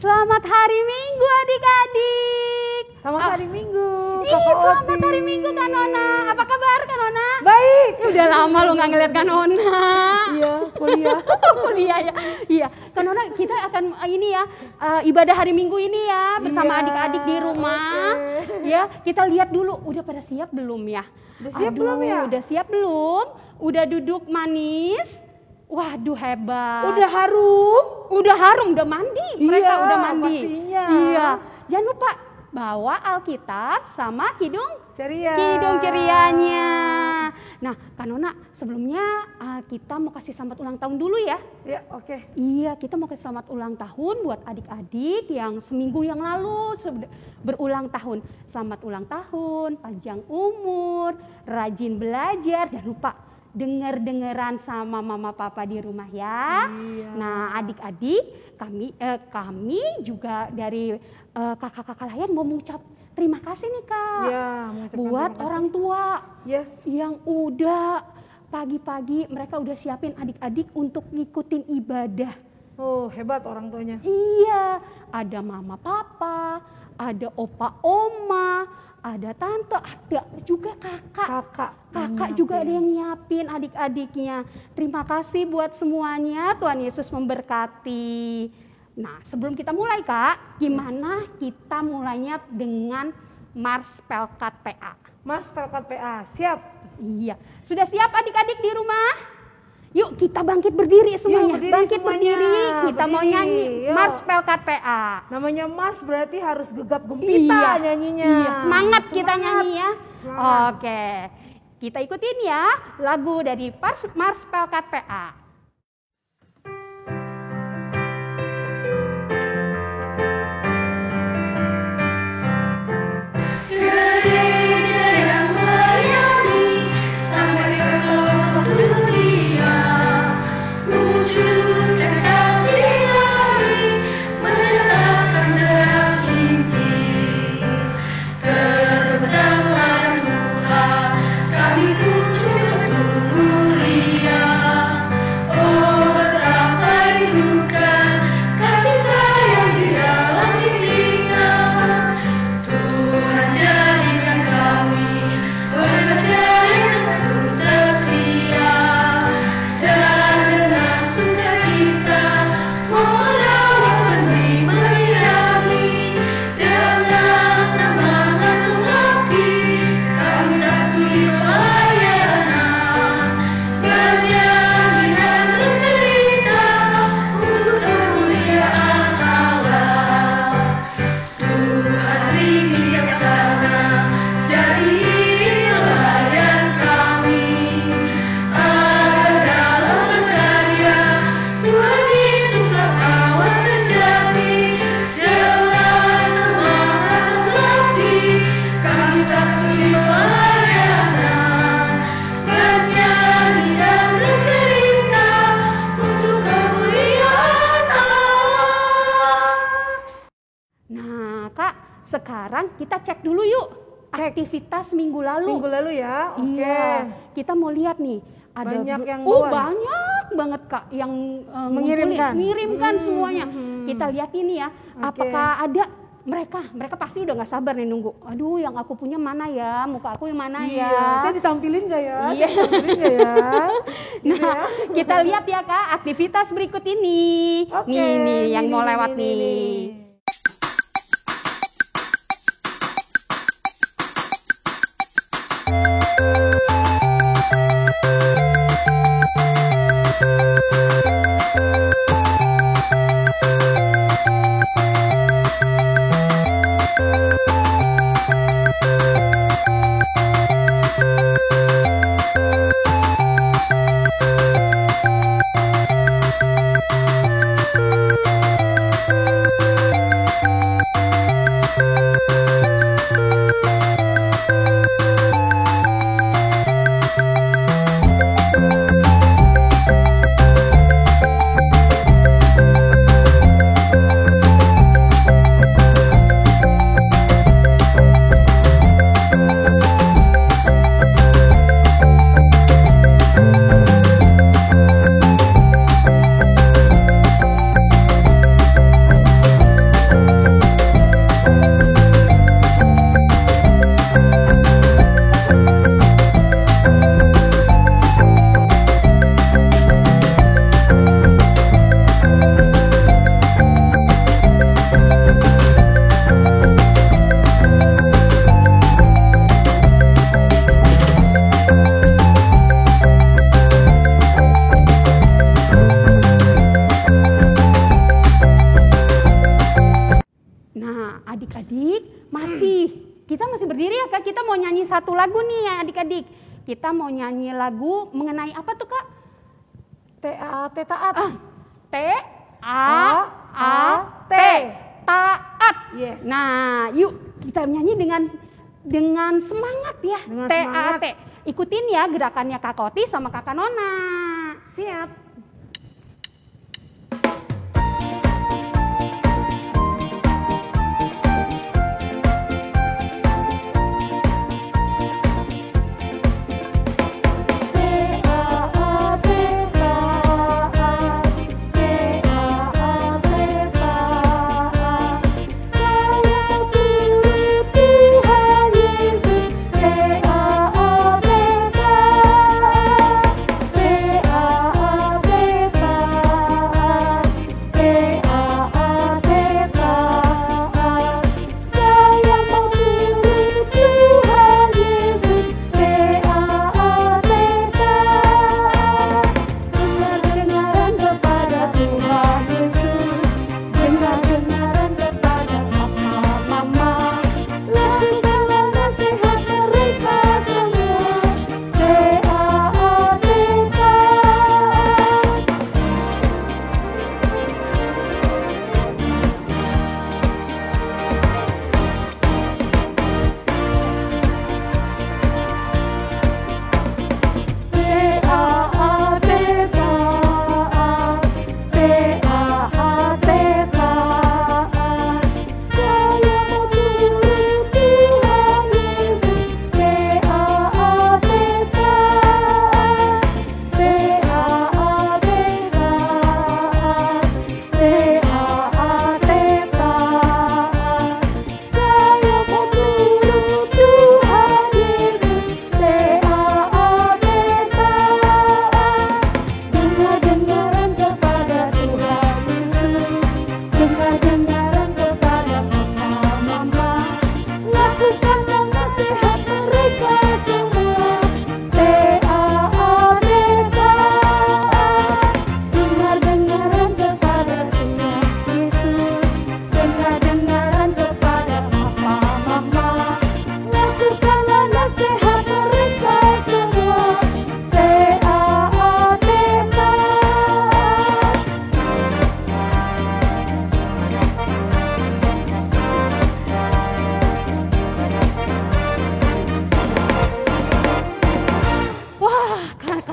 Selamat hari Minggu adik-adik. Selamat hari Minggu. Selamat hari Minggu Kak Nona. Apa kabar Kak Nona? Baik. Udah lama lo nggak ngeliat Kak Nona. Iya, kuliah. Kuliah ya. Iya. Kak Nona, kita akan ini ya ibadah hari Minggu ini ya bersama adik-adik di rumah. Okay. Ya, kita lihat dulu. Udah pada siap belum ya? Udah siap belum ya? Udah siap belum? Udah duduk manis? Waduh hebat. Udah harum, udah mandi. Mereka udah mandi. Pastinya. Iya. Jangan lupa bawa Alkitab sama kidung cerianya. Nah, Kak Nona, sebelumnya kita mau kasih selamat ulang tahun dulu ya. Ya, oke. Iya, kita mau kasih selamat ulang tahun buat adik-adik yang seminggu yang lalu berulang tahun. Selamat ulang tahun, panjang umur, rajin belajar, jangan lupa dengeran sama mama papa di rumah ya. Iya. Nah, adik-adik, kami juga dari kakak-kakak lain mau mengucap terima kasih nih Kak. Iya, buat orang tua yes, yang udah pagi-pagi mereka udah siapin adik-adik untuk ngikutin ibadah. Oh, hebat orang tuanya. Iya, ada mama papa, ada opa oma, ada tante, ada juga kakak juga ada yang nyiapin adik-adiknya. Terima kasih buat semuanya, Tuhan Yesus memberkati. Nah, sebelum kita mulai Kak, gimana kita mulainya dengan Mars Pelkat PA? Mars Pelkat PA, siap? Iya, sudah siap adik-adik di rumah? Yuk kita bangkit berdiri semuanya. Kita mau nyanyi. Yuk. Mars Pelkat PA. Namanya Mars berarti harus gegap gempita nyanyinya. Iya, semangat kita nyanyi ya. Oke, kita ikutin ya lagu dari Mars Pelkat PA. Sekarang kita cek dulu yuk aktivitas minggu lalu. Minggu lalu ya, oke. Iya, kita mau lihat nih. Ada banyak yang banyak banget Kak yang mengirimkan semuanya. Kita lihat ini ya, apakah ada mereka pasti udah nggak sabar nih nunggu. Aduh, yang aku punya mana ya? Muka aku yang mana ya? Saya ditampilin nggak ya? Iya. Nah, kita lihat ya Kak aktivitas berikut ini. Nih yang mau lewat nih. Kita masih berdiri ya Kak, kita mau nyanyi satu lagu nih ya adik-adik. Kita mau nyanyi lagu mengenai apa tuh Kak? T-A-A-T, taat. T-A-A-T, taat. Yes. Nah yuk kita nyanyi dengan semangat ya, T-A-T. Ikutin ya gerakannya Kak Koti sama Kakak Nona. Siap.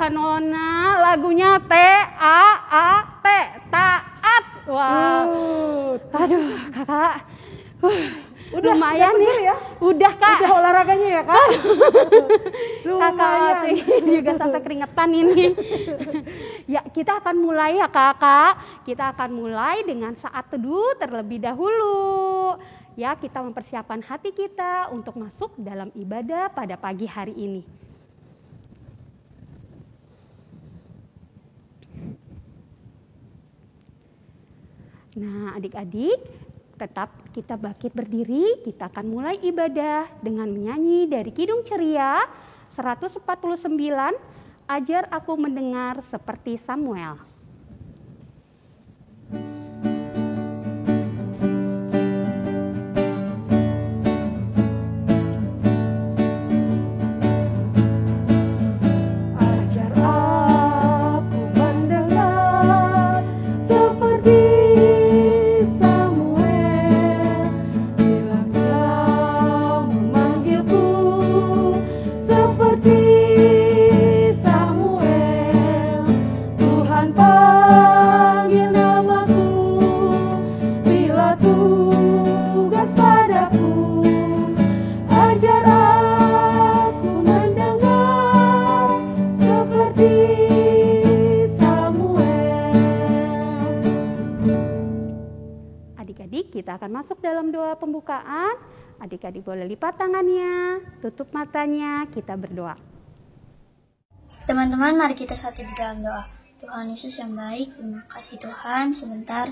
Nona, lagunya T-A-A-T, taat. Wow. Aduh, Kakak. Lumayan ya. Udah Kak. Udah olahraganya ya Kak. Kakak juga sampai keringetan ini. Ya, kita akan mulai ya Kakak. Kita akan mulai dengan saat teduh terlebih dahulu. Ya, kita mempersiapkan hati kita untuk masuk dalam ibadah pada pagi hari ini. Nah, adik-adik, tetap kita bangkit berdiri, kita akan mulai ibadah dengan menyanyi dari Kidung Ceria 149, Ajar Aku Mendengar Seperti Samuel. kita akan masuk dalam doa pembukaan. Adik-adik boleh lipat tangannya, tutup matanya, kita berdoa. Teman-teman, mari kita satu di dalam doa. Tuhan Yesus yang baik, terima kasih Tuhan. Sebentar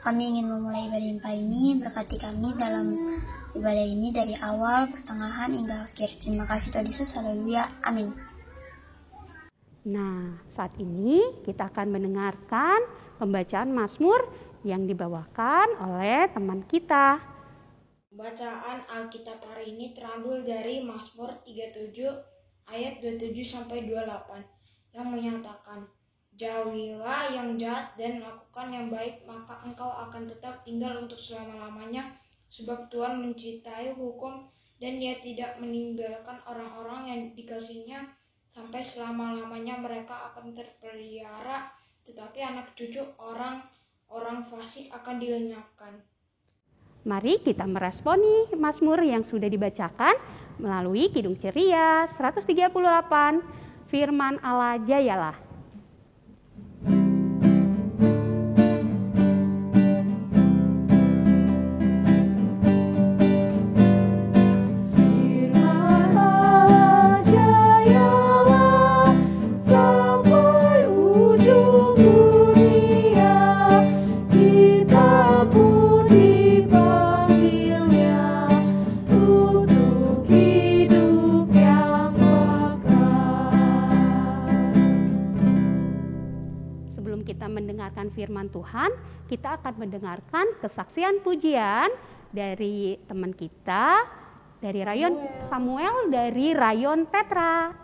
kami ingin memulai ibadah ini. Berkati kami dalam ibadah ini dari awal, pertengahan, hingga akhir. Terima kasih Tuhan Yesus, haleluya, amin. Nah, saat ini kita akan mendengarkan pembacaan Mazmur yang dibawakan oleh teman kita. Bacaan Alkitab hari ini terambil dari Mazmur 37 ayat 27-28 yang menyatakan, jauhilah yang jahat dan lakukan yang baik, maka engkau akan tetap tinggal untuk selama-lamanya, sebab Tuhan mencintai hukum dan Dia tidak meninggalkan orang-orang yang dikasihinya sampai selama-lamanya. Mereka akan terpelihara, tetapi anak cucu orang fasik akan dilenyapkan. Mari kita meresponi Mazmur yang sudah dibacakan melalui Kidung Ceria 138, Firman Allah Jayalah. Firman Tuhan, kita akan mendengarkan kesaksian pujian dari teman kita, dari Rayon Samuel, dari Rayon Petra.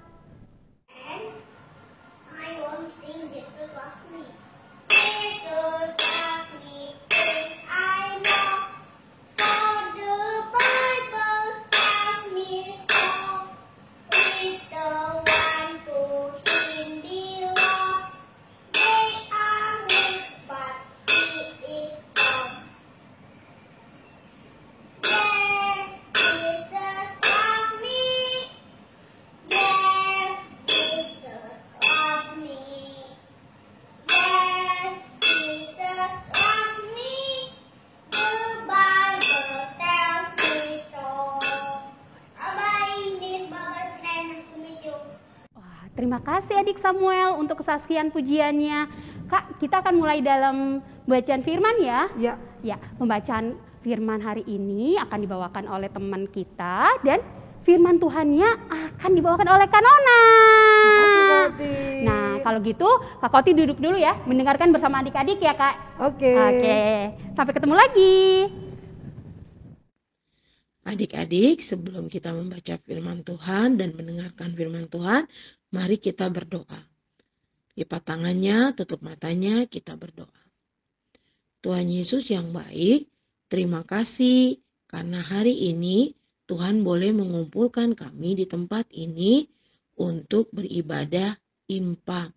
Terima kasih adik Samuel untuk kesaksian pujiannya. Kak, kita akan mulai dalam bacaan firman ya. Ya, pembacaan firman hari ini akan dibawakan oleh teman kita dan firman Tuhannya akan dibawakan oleh Kak Nona. Nah, kalau gitu Kak Koti duduk dulu ya, mendengarkan bersama adik-adik ya Kak. Oke. Sampai ketemu lagi. Adik-adik, sebelum kita membaca firman Tuhan dan mendengarkan firman Tuhan, mari kita berdoa. Lipat tangannya, tutup matanya, kita berdoa. Tuhan Yesus yang baik, terima kasih karena hari ini Tuhan boleh mengumpulkan kami di tempat ini untuk beribadah IMPA.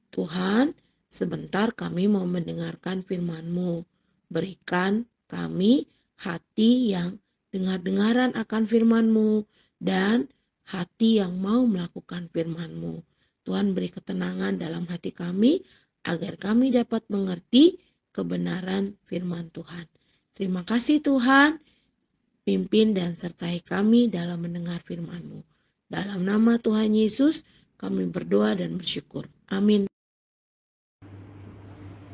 Tuhan, sebentar kami mau mendengarkan firman-Mu. Berikan kami hati yang dengar-dengaran akan firman-Mu dan hati yang mau melakukan firman-Mu. Tuhan beri ketenangan dalam hati kami agar kami dapat mengerti kebenaran firman Tuhan. Terima kasih Tuhan, pimpin dan sertai kami dalam mendengar firman-Mu. Dalam nama Tuhan Yesus kami berdoa dan bersyukur. Amin.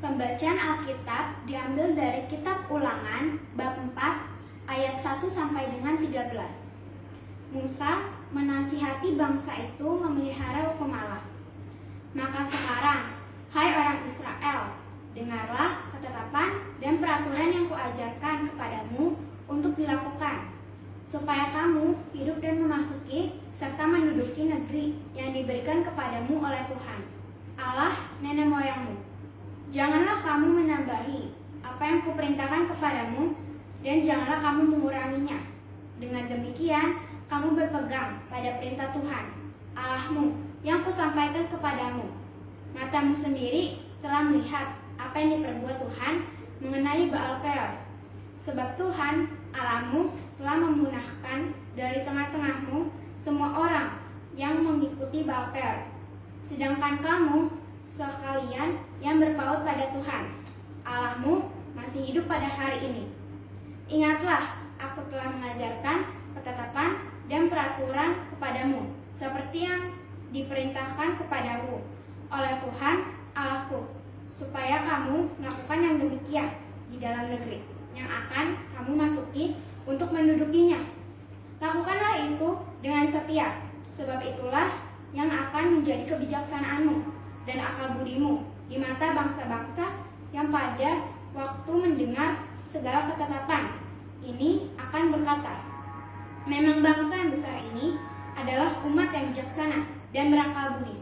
Pembacaan Alkitab diambil dari Kitab Ulangan bab 4 ayat 1 sampai dengan 13. Musa menasihati bangsa itu memelihara hukum Allah. Maka sekarang, hai orang Israel, dengarlah ketetapan dan peraturan yang kuajarkan kepadamu untuk dilakukan, supaya kamu hidup dan memasuki serta menduduki negeri yang diberikan kepadamu oleh Tuhan, Allah nenek moyangmu. Janganlah kamu menambahi apa yang kuperintahkan kepadamu, dan janganlah kamu menguranginya. Dengan demikian, kamu berpegang pada perintah Tuhan, Allahmu, yang kusampaikan kepadamu. Matamu sendiri telah melihat apa yang diperbuat Tuhan mengenai Baal Peor. Sebab Tuhan, Allahmu, telah memunahkan dari tengah-tengahmu semua orang yang mengikuti Baal Peor. Sedangkan kamu, sekalian yang berpaut pada Tuhan, Allahmu, masih hidup pada hari ini. Ingatlah, aku telah mengajarkan ketetapan dan peraturan kepadamu, seperti yang diperintahkan kepadamu oleh Tuhan Allahku, supaya kamu melakukan yang demikian di dalam negeri yang akan kamu masuki untuk mendudukinya. Lakukanlah itu dengan setia, sebab itulah yang akan menjadi kebijaksanaanmu dan akal budimu di mata bangsa-bangsa yang pada waktu mendengar segala ketetapan ini akan berkata, memang bangsa yang besar ini adalah umat yang bijaksana dan berakal budi.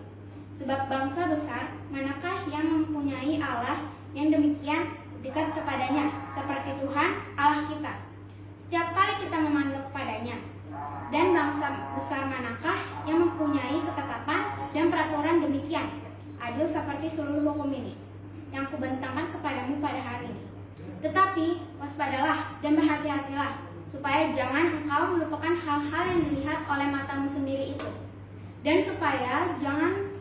Sebab bangsa besar manakah yang mempunyai Allah yang demikian dekat kepadanya seperti Tuhan Allah kita, setiap kali kita memanggil kepadanya. Dan bangsa besar manakah yang mempunyai ketetapan dan peraturan demikian adil seperti seluruh hukum ini yang kubentangkan kepadamu pada hari ini. Tetapi waspadalah dan berhati-hatilah, supaya jangan engkau melupakan hal-hal yang dilihat oleh matamu sendiri itu, dan supaya jangan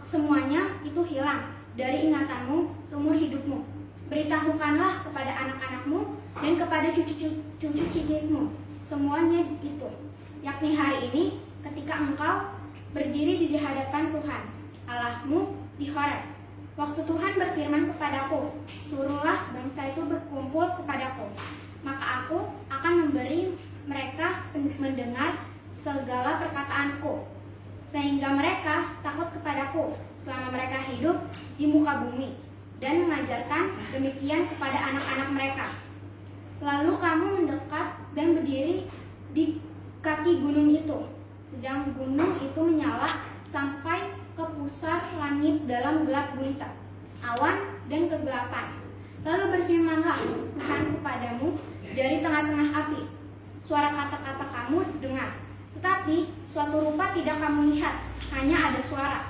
semuanya itu hilang dari ingatanmu seumur hidupmu. Beritahukanlah kepada anak-anakmu dan kepada cucu cicitmu semuanya itu, yakni hari ini ketika engkau berdiri di hadapan Tuhan Allahmu di Horeb. Waktu Tuhan berfirman kepadaku, suruhlah bangsa itu berkumpul kepadaku, maka aku akan memberi mereka mendengar segala perkataanku, sehingga mereka takut kepadaku selama mereka hidup di muka bumi, dan mengajarkan demikian kepada anak-anak mereka. Lalu kamu mendekat dan berdiri di kaki gunung itu, sedang gunung itu menyala sampai ke pusar langit dalam gelap gulita, awan dan kegelapan. Lalu berfirmanlah Tuhan kepadamu dari tengah-tengah api, suara kata-kata kamu dengar, tetapi suatu rupa tidak kamu lihat, hanya ada suara.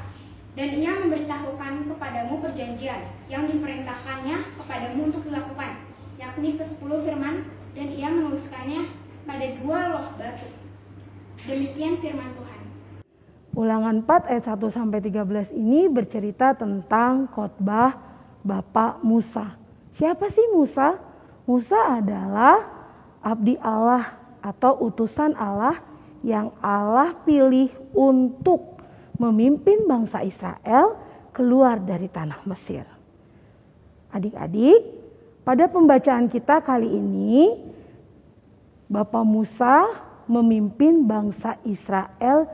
Dan ia memberitahukan kepadamu perjanjian yang diperintahkannya kepadamu untuk dilakukan, yakni ke-10 firman, dan ia menuliskannya pada 2 loh batu. Demikian firman Tuhan. Ulangan 4 ayat 1-13 ini bercerita tentang khotbah Bapak Musa. Siapa sih Musa? Musa adalah abdi Allah atau utusan Allah yang Allah pilih untuk memimpin bangsa Israel keluar dari tanah Mesir. Adik-adik, pada pembacaan kita kali ini, Bapak Musa memimpin bangsa Israel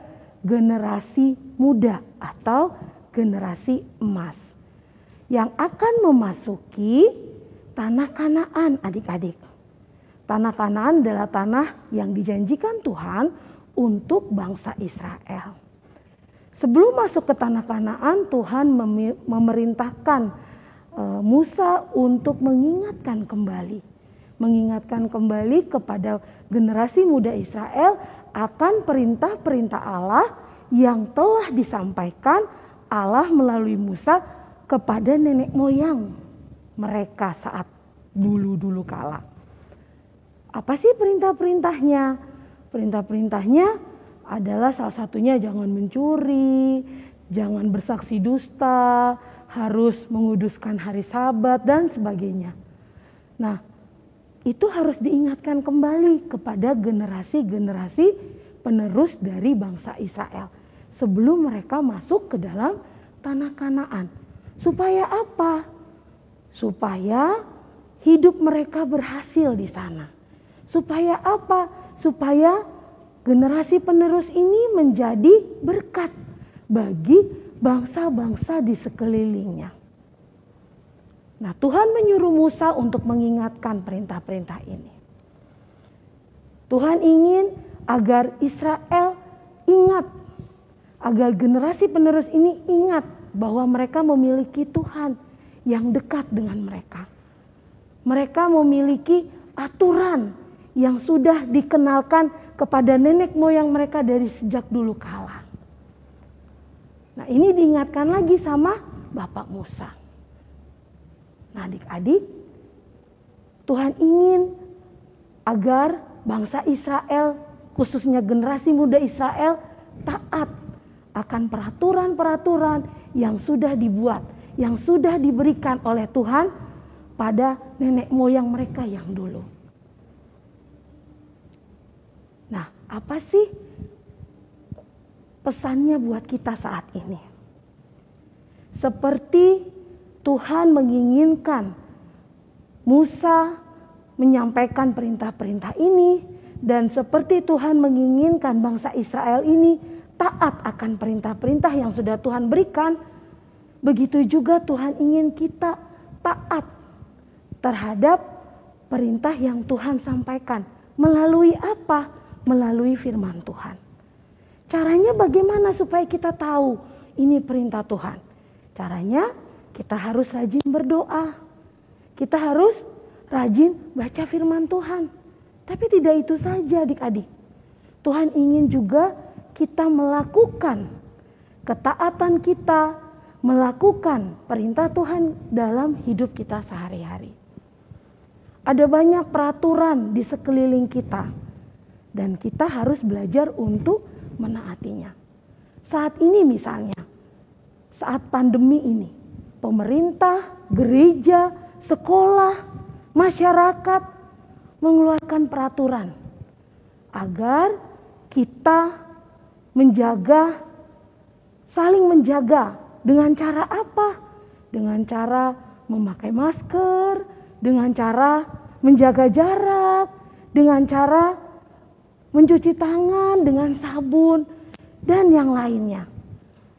generasi muda atau generasi emas yang akan memasuki tanah Kanaan, adik-adik. Tanah Kanaan adalah tanah yang dijanjikan Tuhan untuk bangsa Israel. Sebelum masuk ke tanah Kanaan, Tuhan memerintahkan Musa untuk mengingatkan kembali kepada generasi muda Israel akan perintah-perintah Allah yang telah disampaikan Allah melalui Musa kepada nenek moyang mereka saat dulu kala. Apa sih perintah-perintahnya? Perintah-perintahnya adalah salah satunya jangan mencuri, jangan bersaksi dusta, harus menguduskan hari Sabat dan sebagainya. Nah, itu harus diingatkan kembali kepada generasi-generasi penerus dari bangsa Israel sebelum mereka masuk ke dalam tanah Kanaan. Supaya apa? Supaya hidup mereka berhasil di sana. Supaya apa? Supaya generasi penerus ini menjadi berkat bagi bangsa-bangsa di sekelilingnya. Nah, Tuhan menyuruh Musa untuk mengingatkan perintah-perintah ini. Tuhan ingin agar Israel ingat, agar generasi penerus ini ingat bahwa mereka memiliki Tuhan yang dekat dengan mereka. Mereka memiliki aturan yang sudah dikenalkan kepada nenek moyang mereka dari sejak dulu kala. Nah, ini diingatkan lagi sama Bapak Musa. Nah, adik-adik, Tuhan ingin agar bangsa Israel, khususnya generasi muda Israel, taat akan peraturan-peraturan yang sudah dibuat, yang sudah diberikan oleh Tuhan pada nenek moyang mereka yang dulu. Nah, apa sih pesannya buat kita saat ini? Seperti Tuhan menginginkan Musa menyampaikan perintah-perintah ini, dan seperti Tuhan menginginkan bangsa Israel ini taat akan perintah-perintah yang sudah Tuhan berikan, begitu juga Tuhan ingin kita taat terhadap perintah yang Tuhan sampaikan. Melalui apa? Melalui firman Tuhan. Caranya bagaimana supaya kita tahu ini perintah Tuhan? Caranya kita harus rajin berdoa. Kita harus rajin baca firman Tuhan. Tapi tidak itu saja adik-adik. Tuhan ingin juga kita melakukan ketaatan kita, melakukan perintah Tuhan dalam hidup kita sehari-hari. Ada banyak peraturan di sekeliling kita dan kita harus belajar untuk menaatinya. Saat ini misalnya, saat pandemi ini, pemerintah, gereja, sekolah, masyarakat mengeluarkan peraturan agar kita saling menjaga. Dengan cara apa? Dengan cara memakai masker, dengan cara menjaga jarak, dengan cara mencuci tangan dengan sabun, dan yang lainnya.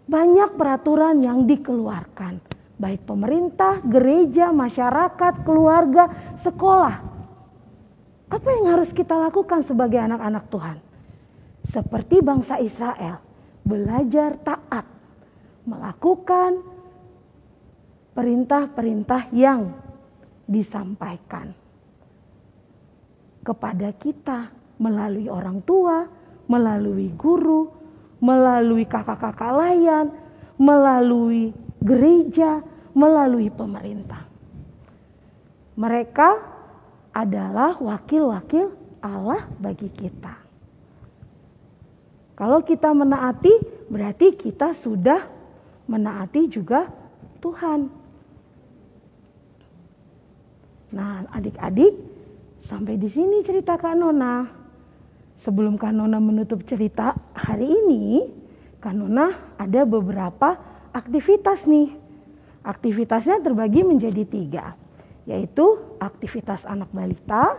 Banyak peraturan yang dikeluarkan, baik pemerintah, gereja, masyarakat, keluarga, sekolah. Apa yang harus kita lakukan sebagai anak-anak Tuhan? Seperti bangsa Israel, belajar taat, melakukan perintah-perintah yang disampaikan kepada kita melalui orang tua, melalui guru, melalui kakak-kakak layan, melalui gereja, melalui pemerintah. Mereka adalah wakil-wakil Allah bagi kita. Kalau kita menaati, berarti kita sudah menaati juga Tuhan. Nah, adik-adik, sampai di sini cerita Kak Nona. Sebelum Kak Nona menutup cerita hari ini, Kak Nona ada beberapa aktivitas nih. Aktivitasnya terbagi menjadi 3, yaitu aktivitas anak balita,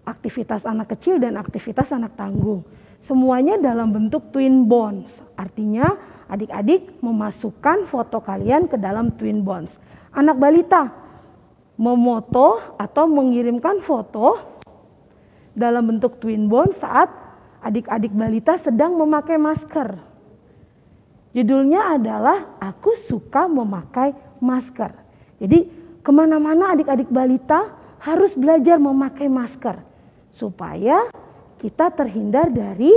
aktivitas anak kecil, dan aktivitas anak tanggung. Semuanya dalam bentuk twin bonds. Artinya adik-adik memasukkan foto kalian ke dalam twin bonds. Anak balita memoto atau mengirimkan foto dalam bentuk twin bonds saat adik-adik balita sedang memakai masker. Judulnya adalah Aku Suka Memakai Masker. Jadi kemana-mana adik-adik balita harus belajar memakai masker supaya kita terhindar dari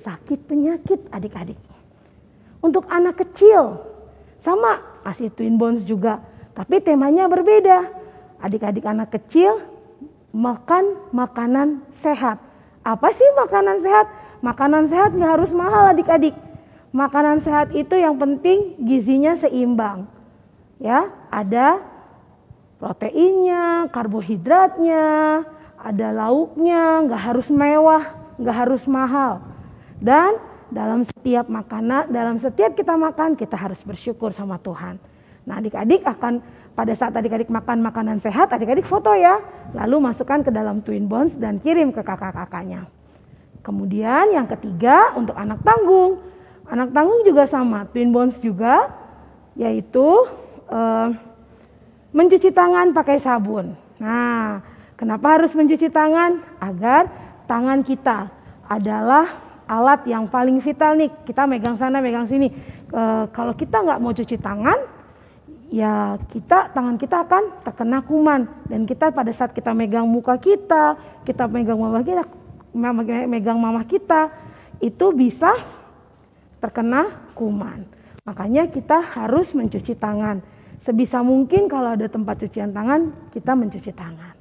sakit penyakit adik-adik. Untuk anak kecil sama masih twin bonds juga, tapi temanya berbeda. Adik-adik anak kecil makan makanan sehat. Apa sih makanan sehat? Makanan sehat gak harus mahal adik-adik. Makanan sehat itu yang penting gizinya seimbang. Ya, ada proteinnya, karbohidratnya, ada lauknya, gak harus mewah, gak harus mahal. Dan dalam setiap makanan, dalam setiap kita makan, kita harus bersyukur sama Tuhan. Nah, adik-adik akan pada saat adik-adik makan makanan sehat, adik-adik foto ya, lalu masukkan ke dalam twin bonds dan kirim ke kakak-kakaknya. Kemudian yang ketiga untuk anak tanggung. Anak tanggung juga sama, twin bonds juga, yaitu mencuci tangan pakai sabun. Nah, kenapa harus mencuci tangan? Agar tangan kita adalah alat yang paling vital nih. Kita megang sana, megang sini. Kalau kita nggak mau cuci tangan, ya tangan kita akan terkena kuman. Dan kita pada saat kita megang muka kita megang mamah kita, itu bisa terkena kuman. Makanya kita harus mencuci tangan. Sebisa mungkin kalau ada tempat cucian tangan, kita mencuci tangan.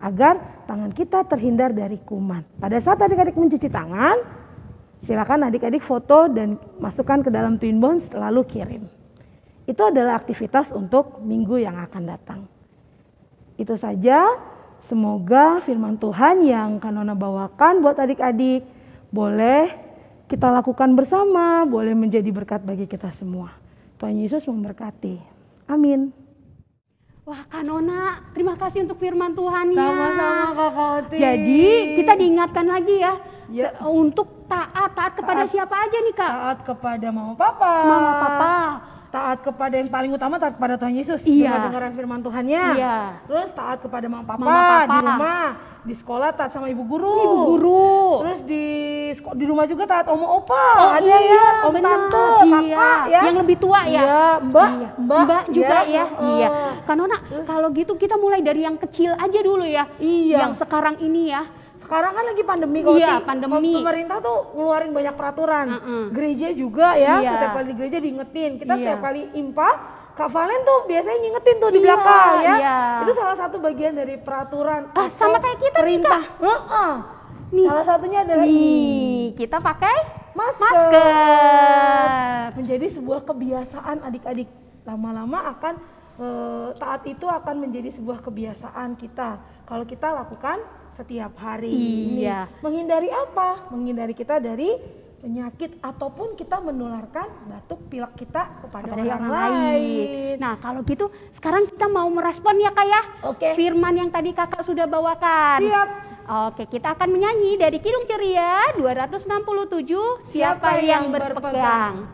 Agar tangan kita terhindar dari kuman. Pada saat adik-adik mencuci tangan, silakan adik-adik foto dan masukkan ke dalam twin bonds lalu kirim. Itu adalah aktivitas untuk minggu yang akan datang. Itu saja, semoga firman Tuhan yang Kanona bawakan buat adik-adik boleh kita lakukan bersama, boleh menjadi berkat bagi kita semua. Tuhan Yesus memberkati. Amin. Wah, Kanona, terima kasih untuk firman Tuhannya. Sama-sama Kakak Oti. Jadi kita diingatkan lagi ya, Ya. untuk taat kepada siapa aja nih Kak? Taat kepada mama papa. Mama papa. Taat kepada yang paling utama, taat kepada Tuhan Yesus. Iya. Dengar firman Tuhannya. Iya. Terus taat kepada mama papa, Mama papa. di rumah, di sekolah taat sama ibu guru. Ibu guru. Terus di rumah juga taat oma opa, ada iya, ya, om benar. tante, Iya. kakak ya. Yang lebih tua ya. Iya, mbak, Iya. Mbak juga ya. Oh. Iya. Kanona, kalau gitu kita mulai dari yang kecil aja dulu ya. Iya. Yang sekarang ini ya. Sekarang kan lagi pandemi kok. Iya, pandemi. Pemerintah tuh ngeluarin banyak peraturan. Mm-mm. Gereja juga ya, Iya. setiap kali di gereja diingetin. Kita Iya. setiap kali impa, Kak Valen tuh biasanya ngingetin tuh di Iya, belakang ya. iya. Itu salah satu bagian dari peraturan. Ah, atau sama kayak kita nih, perintah. Nih. Salah satunya adalah ini. Nih, kita pakai Masker. Menjadi sebuah kebiasaan adik-adik. Lama-lama akan taat itu akan menjadi sebuah kebiasaan kita. Kalau kita lakukan setiap hari. Iya. Ini. Menghindari apa? Menghindari kita dari penyakit ataupun kita menularkan batuk pilek kita kepada orang lain. Nah, kalau gitu sekarang kita mau merespon ya Kak ya. Oke. Firman yang tadi Kakak sudah bawakan. Siap. Oke, kita akan menyanyi dari Kidung Ceria 267, Siapa yang berpegang.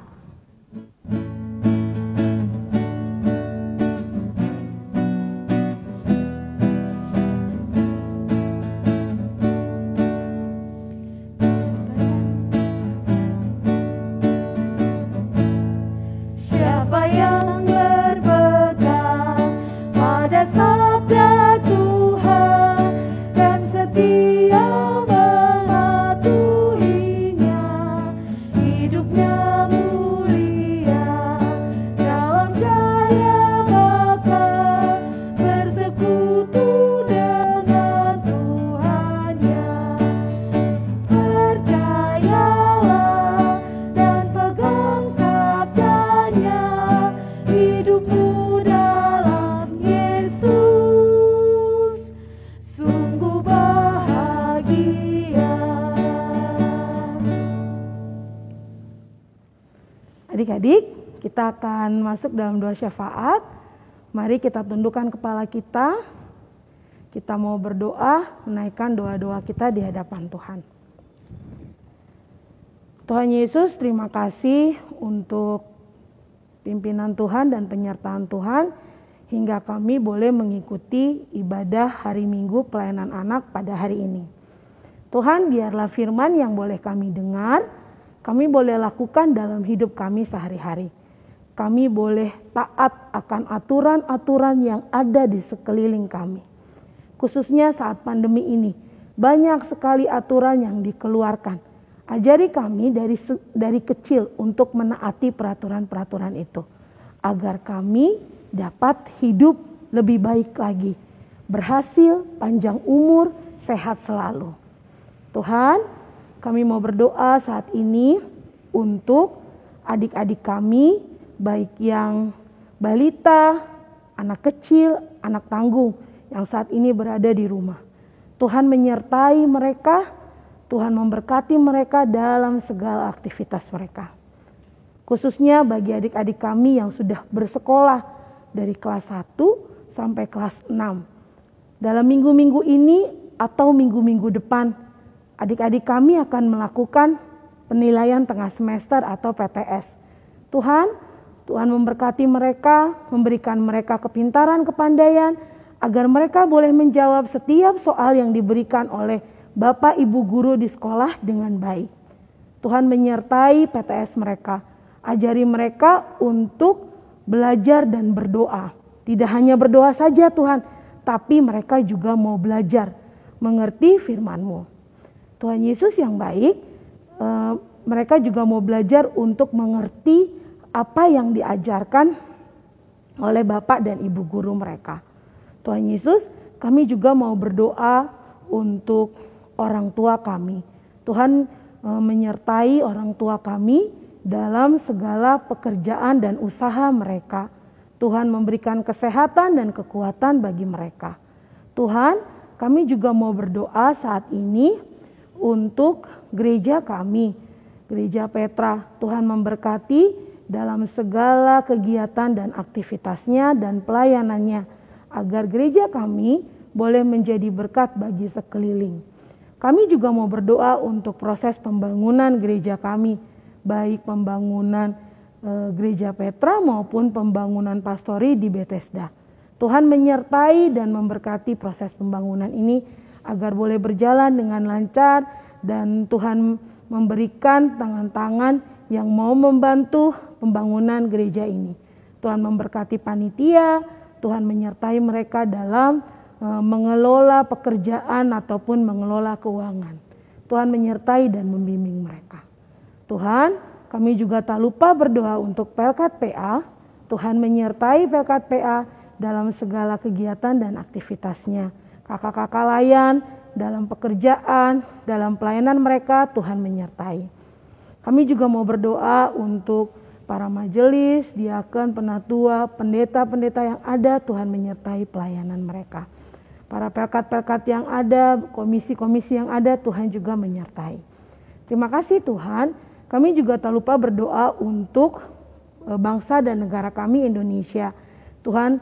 Siapa yang berpegang pada sabda Tuhan dan setia mematuhinya, hidupnya mulia dalam cahaya bakal bersekutu dengan Tuhannya. Percayalah dan pegang sabdanya, hidupmu dalam Yesus sungguh bahagia. Adik-adik, kita akan masuk dalam doa syafaat. Mari kita tundukkan kepala kita. Kita mau berdoa, menaikkan doa-doa kita di hadapan Tuhan. Tuhan Yesus, terima kasih untuk pimpinan Tuhan dan penyertaan Tuhan hingga kami boleh mengikuti ibadah hari Minggu pelayanan anak pada hari ini. Tuhan, biarlah firman yang boleh kami dengar, kami boleh lakukan dalam hidup kami sehari-hari. Kami boleh taat akan aturan-aturan yang ada di sekeliling kami. Khususnya saat pandemi ini, banyak sekali aturan yang dikeluarkan. Ajari kami dari kecil untuk menaati peraturan-peraturan itu, agar kami dapat hidup lebih baik lagi, berhasil, panjang umur, sehat selalu. Tuhan, kami mau berdoa saat ini untuk adik-adik kami, baik yang balita, anak kecil, anak tanggung yang saat ini berada di rumah. Tuhan menyertai mereka, Tuhan memberkati mereka dalam segala aktivitas mereka. Khususnya bagi adik-adik kami yang sudah bersekolah dari kelas 1 sampai kelas 6. Dalam minggu-minggu ini atau minggu-minggu depan, adik-adik kami akan melakukan penilaian tengah semester atau PTS. Tuhan memberkati mereka, memberikan mereka kepintaran, kepandaian, agar mereka boleh menjawab setiap soal yang diberikan oleh Bapak Ibu guru di sekolah dengan baik. Tuhan menyertai PTS mereka, ajari mereka untuk belajar dan berdoa. Tidak hanya berdoa saja Tuhan, tapi mereka juga mau belajar, mengerti firman-Mu. Tuhan Yesus yang baik, mereka juga mau belajar untuk mengerti apa yang diajarkan oleh Bapak dan Ibu guru mereka. Tuhan Yesus, kami juga mau berdoa untuk orang tua kami. Tuhan menyertai orang tua kami dalam segala pekerjaan dan usaha mereka. Tuhan memberikan kesehatan dan kekuatan bagi mereka. Tuhan, kami juga mau berdoa saat ini untuk gereja kami, Gereja Petra. Tuhan memberkati dalam segala kegiatan dan aktivitasnya dan pelayanannya, agar gereja kami boleh menjadi berkat bagi sekeliling. Kami juga mau berdoa untuk proses pembangunan gereja kami, baik pembangunan gereja Petra maupun pembangunan pastori di Bethesda. Tuhan menyertai dan memberkati proses pembangunan ini agar boleh berjalan dengan lancar, dan Tuhan memberikan tangan-tangan yang mau membantu pembangunan gereja ini. Tuhan memberkati panitia, Tuhan menyertai mereka dalam mengelola pekerjaan ataupun mengelola keuangan. Tuhan menyertai dan membimbing mereka. Tuhan, kami juga tak lupa berdoa untuk Pelkat PA. Tuhan menyertai Pelkat PA dalam segala kegiatan dan aktivitasnya. Kakak-kakak layan dalam pekerjaan, dalam pelayanan mereka, Tuhan menyertai. Kami juga mau berdoa untuk para majelis, diakon, penatua, pendeta-pendeta yang ada, Tuhan menyertai pelayanan mereka. Para pelkat-pelkat yang ada, komisi-komisi yang ada, Tuhan juga menyertai. Terima kasih Tuhan. Kami juga tak lupa berdoa untuk bangsa dan negara kami Indonesia. Tuhan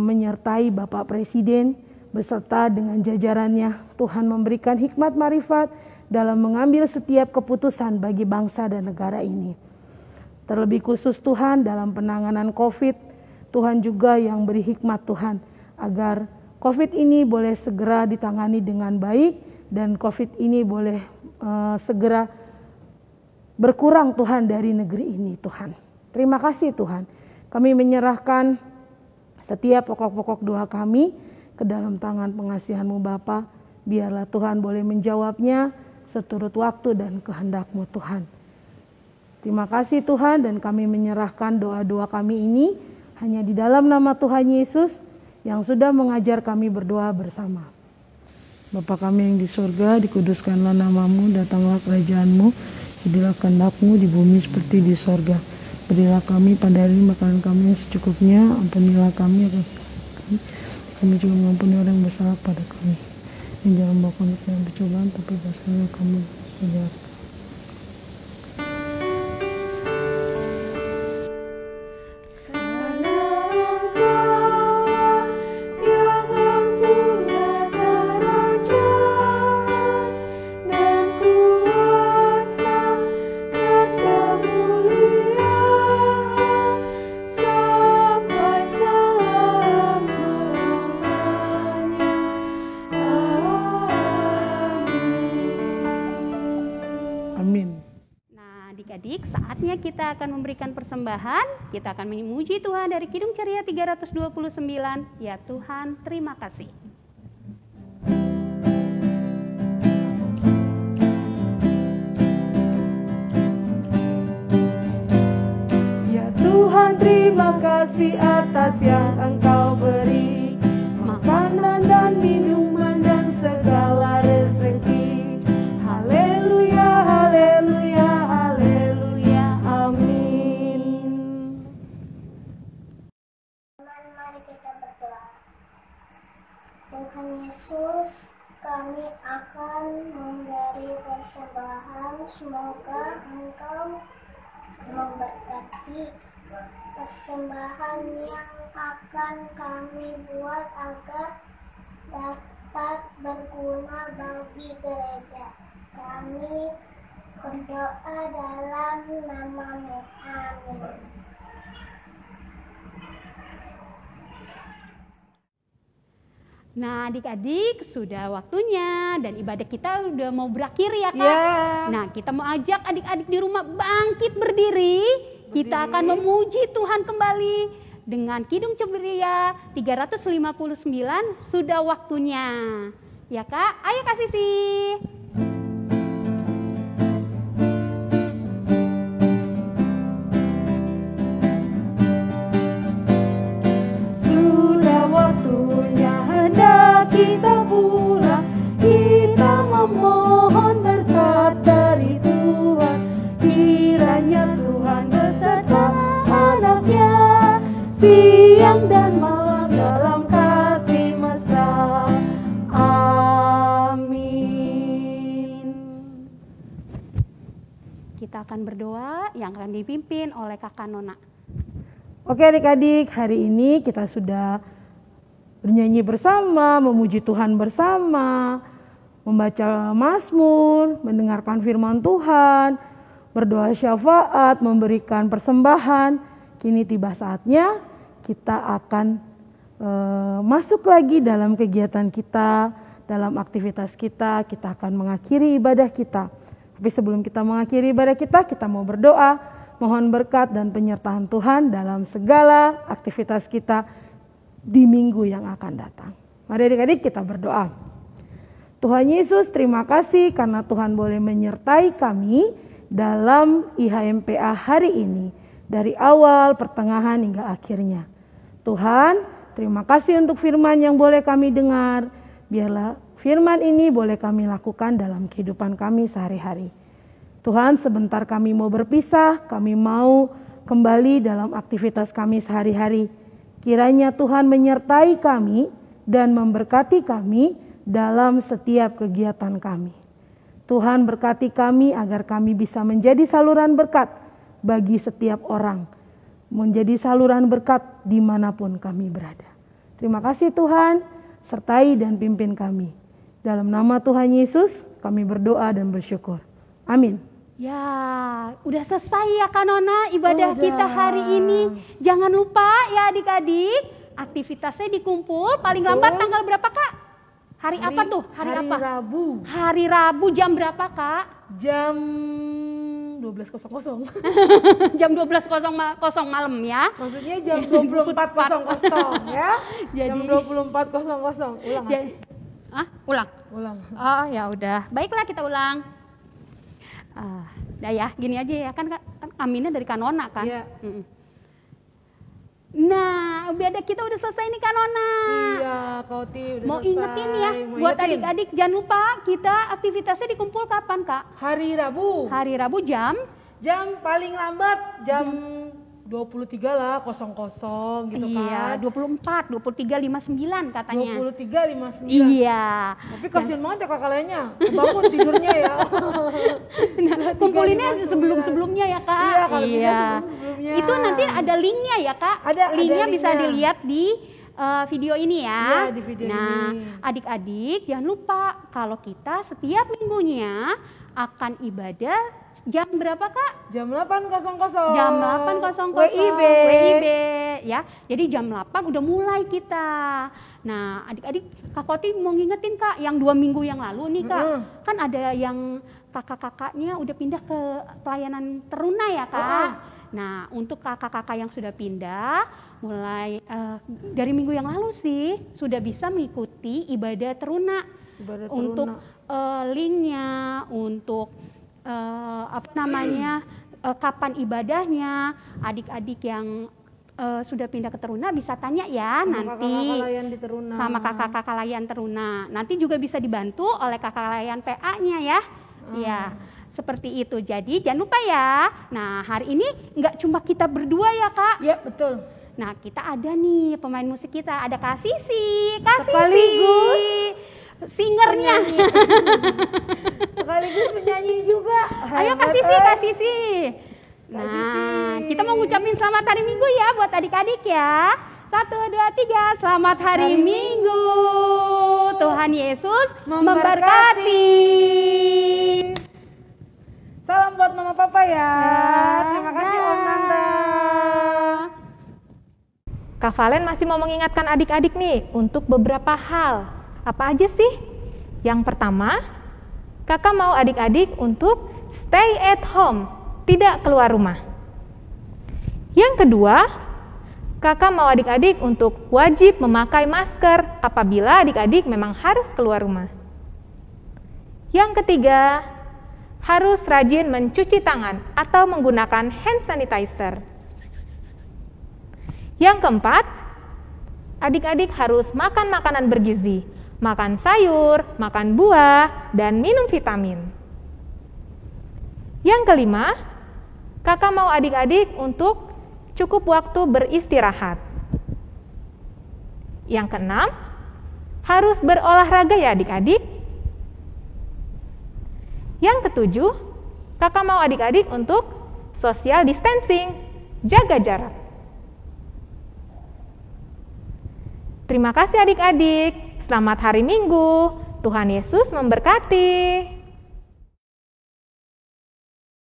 menyertai Bapak Presiden beserta dengan jajarannya. Tuhan memberikan hikmat marifat dalam mengambil setiap keputusan bagi bangsa dan negara ini. Terlebih khusus Tuhan dalam penanganan COVID, Tuhan juga yang beri hikmat Tuhan agar COVID ini boleh segera ditangani dengan baik dan COVID ini boleh segera berkurang Tuhan dari negeri ini Tuhan. Terima kasih Tuhan. Kami menyerahkan setiap pokok-pokok doa kami ke dalam tangan pengasihan-Mu Bapa. Biarlah Tuhan boleh menjawabnya seturut waktu dan kehendak-Mu Tuhan. Terima kasih Tuhan, dan kami menyerahkan doa-doa kami ini hanya di dalam nama Tuhan Yesus yang sudah mengajar kami berdoa bersama. Bapa kami yang di surga, dikuduskanlah nama-Mu, datanglah kerajaan-Mu, jadilah kehendak-Mu di bumi seperti di surga. Berilah kami pada hari makanan kami yang secukupnya, ampunilah kami juga mengampuni orang yang bersalah pada kami. Dan jangan bawa kami ke dalam percobaan, tapi bebaskanlah kami dari jahat. Adik-adik, saatnya kita akan memberikan persembahan. Kita akan memuji Tuhan dari Kidung Ceria 329. Ya Tuhan, terima kasih. Ya Tuhan, terima kasih atas yang Engkau beri, makanan dan minuman dan segala rezeki. Haleluya, haleluya, haleluya, amin. Mari kita berdoa. Tuhan Yesus, kami akan memberi persembahan. Semoga Engkau memberkati persembahan yang akan kami buat agar dapat berguna bagi gereja. Kami berdoa dalam nama-Mu. Amin. Nah adik-adik, sudah waktunya dan ibadah kita udah mau berakhir ya Kak. Yeah. Nah kita mau ajak adik-adik di rumah bangkit berdiri. Kita akan memuji Tuhan kembali dengan Kidung Ceria 359. Sudah waktunya. Ya Kak, ayo Kak Sisi. Kita pulang, kita memohon berkat dari Tuhan. Kiranya Tuhan beserta anaknya siang dan malam dalam kasih mesra. kita akan berdoa yang akan dipimpin oleh Kakak Nona. Oke adik-adik, hari ini kita sudah bernyanyi bersama, memuji Tuhan bersama, membaca Mazmur, mendengarkan firman Tuhan, berdoa syafaat, memberikan persembahan. Kini tiba saatnya kita akan masuk lagi dalam kegiatan kita, dalam aktivitas kita akan mengakhiri ibadah kita. Tapi sebelum kita mengakhiri ibadah kita mau berdoa, mohon berkat dan penyertaan Tuhan dalam segala aktivitas kita di minggu yang akan datang. Mari adik-adik kita berdoa. Tuhan Yesus, terima kasih karena Tuhan boleh menyertai kami dalam IHMPA hari ini. Dari awal, pertengahan hingga akhirnya. Tuhan, terima kasih untuk firman yang boleh kami dengar. Biarlah firman ini boleh kami lakukan dalam kehidupan kami sehari-hari. Tuhan, sebentar kami mau berpisah, kami mau kembali dalam aktivitas kami sehari-hari. Kiranya Tuhan menyertai kami dan memberkati kami dalam setiap kegiatan kami. Tuhan berkati kami agar kami bisa menjadi saluran berkat bagi setiap orang. Menjadi saluran berkat dimanapun kami berada. Terima kasih Tuhan, sertai dan pimpin kami. Dalam nama Tuhan Yesus kami berdoa dan bersyukur. Amin. Ya, udah selesai ya Kak Nona ibadah kita hari ini. Jangan lupa ya adik-adik, aktivitasnya dikumpul paling lambat tanggal berapa Kak? Hari apa tuh? Hari apa? Rabu. Hari Rabu jam berapa Kak? Jam 12.00. Jam 12.00 malam ya. Maksudnya jam 24.00 ya. Jadi jam 24.00. Ulang aja. Ulang. Ulang. Oh ya udah. Baiklah kita ulang. Ya gini aja ya kan aminnya dari Kanona kan. Iya. Nah, ibadah kita udah selesai nih Kanona. Iya, Kauti udah mau selesai. Ingetin ya, buat adik-adik jangan lupa kita aktivitasnya dikumpul kapan Kak? Hari Rabu. Hari Rabu jam paling lambat jam 23 lah, 00 gitu iya, kan. 24, 23.59 katanya. 23.59. Iya. Tapi kasihan banget ya kakak lainnya, bangun tidurnya ya. Nah, kumpulinnya sebelum-sebelumnya ya Kak. Iya, kalau iya. Sebelum-sebelumnya. Itu nanti ada linknya ya Kak. Ada linknya bisa linknya. dilihat di video ini ya. Iya, di video nah, ini. adik-adik jangan lupa kalau kita setiap minggunya akan ibadah jam berapa Kak? Jam 8.00. Jam 8.00 WIB ya. Jadi jam 8 udah mulai kita. Nah, adik-adik Kak Koti mau ngingetin Kak yang 2 minggu yang lalu nih Kak. Kan ada yang kakak-kakaknya udah pindah ke pelayanan teruna ya Kak. Nah, untuk kakak-kakak yang sudah pindah mulai dari minggu yang lalu sih sudah bisa mengikuti ibadah teruna. Untuk linknya, untuk kapan ibadahnya, adik-adik yang sudah pindah ke teruna bisa tanya ya nanti sama kakak-kakak layan teruna. Nanti juga bisa dibantu oleh kakak layan PA-nya ya. Ya, seperti itu. Jadi jangan lupa ya. Nah, hari ini nggak cuma kita berdua ya Kak. Iya, betul. Nah, kita ada nih pemain musik kita, ada Kak Sisi. Sekaligus singernya. Sekaligus penyanyi juga. Ayo Kak Sisi. Nah, kita mau ngucapin selamat hari Minggu ya buat adik-adik ya. 1, 2, 3, selamat hari Minggu. Tuhan Yesus memberkati. Salam buat mama papa ya. Terima kasih Om Nanda. Kak Valen masih mau mengingatkan adik-adik nih untuk beberapa hal. Apa aja sih? Yang pertama, kakak mau adik-adik untuk stay at home, tidak keluar rumah. Yang kedua, kakak mau adik-adik untuk wajib memakai masker apabila adik-adik memang harus keluar rumah. Yang ketiga, harus rajin mencuci tangan atau menggunakan hand sanitizer. Yang keempat, adik-adik harus makan makanan bergizi, makan sayur, makan buah, dan minum vitamin. Yang kelima, kakak mau adik-adik untuk cukup waktu beristirahat. Yang keenam, harus berolahraga ya adik-adik. Yang ketujuh, Kakak mau adik-adik untuk social distancing, jaga jarak. Terima kasih adik-adik. Selamat hari Minggu. Tuhan Yesus memberkati.